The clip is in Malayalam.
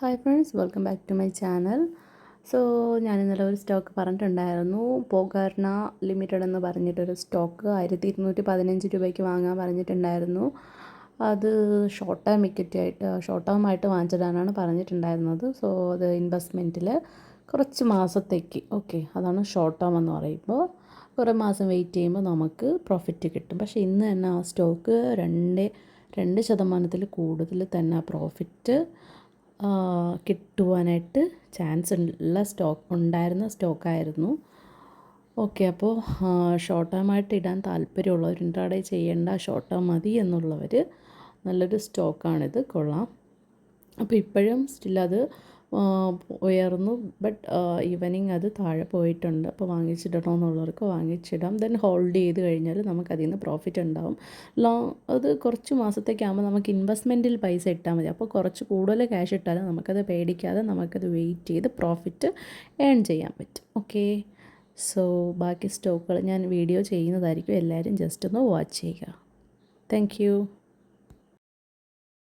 Hi friends, welcome back to my channel. So ഞാൻ ഇന്നലെ ഒരു സ്റ്റോക്ക് പറഞ്ഞിട്ടുണ്ടായിരുന്നു. പോകാർണ ലിമിറ്റഡ് എന്ന് പറഞ്ഞിട്ടൊരു സ്റ്റോക്ക് 1215 രൂപയ്ക്ക് വാങ്ങാൻ പറഞ്ഞിട്ടുണ്ടായിരുന്നു. അത് ഷോർട്ട് ടേം ആയിട്ട് വാങ്ങിച്ചിടാനാണ് പറഞ്ഞിട്ടുണ്ടായിരുന്നത്. സോ അത് ഇൻവെസ്റ്റ്മെൻറ്റിൽ കുറച്ച് മാസത്തേക്ക് അതാണ് ഷോർട്ട് ടേം എന്ന് പറയുമ്പോൾ കുറേ മാസം വെയിറ്റ് ചെയ്യുമ്പോൾ നമുക്ക് പ്രോഫിറ്റ് കിട്ടും. പക്ഷേ ഇന്ന് തന്നെ ആ സ്റ്റോക്ക് 2% കൂടുതൽ തന്നെ പ്രോഫിറ്റ് കിട്ടുവാനായിട്ട് ചാൻസ് ഉണ്ടായിരുന്ന സ്റ്റോക്കായിരുന്നു. അപ്പോൾ ഷോർട്ട് ടേം ആയിട്ട് ഇടാൻ താല്പര്യമുള്ളവർ, ഇൻട്രാഡേ ചെയ്യേണ്ട, ഷോർട്ട് ടേം മതി എന്നുള്ളവർ നല്ലൊരു സ്റ്റോക്കാണിത്, കൊള്ളാം. അപ്പോൾ ഇപ്പോഴും സ്റ്റിൽ അത് ഉയർന്നു, ബട്ട് ഈവനിങ് അത് താഴെ പോയിട്ടുണ്ട്. അപ്പോൾ വാങ്ങിച്ചിടണമെന്നുള്ളവർക്ക് വാങ്ങിച്ചിടാം. ദെൻ ഹോൾഡ് ചെയ്ത് കഴിഞ്ഞാൽ നമുക്കതിൽ നിന്ന് പ്രോഫിറ്റ് ഉണ്ടാവും. അത് കുറച്ച് മാസത്തേക്കാകുമ്പോൾ നമുക്ക് ഇൻവെസ്റ്റ്മെൻറ്റിൽ പൈസ ഇട്ടാൽ മതി. അപ്പോൾ കുറച്ച് കൂടുതൽ ക്യാഷ് ഇട്ടാലും നമുക്കത് പേടിക്കാതെ നമുക്കത് വെയിറ്റ് ചെയ്ത് പ്രോഫിറ്റ് ഏൺ ചെയ്യാൻ പറ്റും. സോ ബാക്കി സ്റ്റോക്കുകൾ ഞാൻ വീഡിയോ ചെയ്യുന്നതായിരിക്കും. എല്ലാവരും ജസ്റ്റ് ഒന്ന് വാച്ച് ചെയ്യുക. Thank you.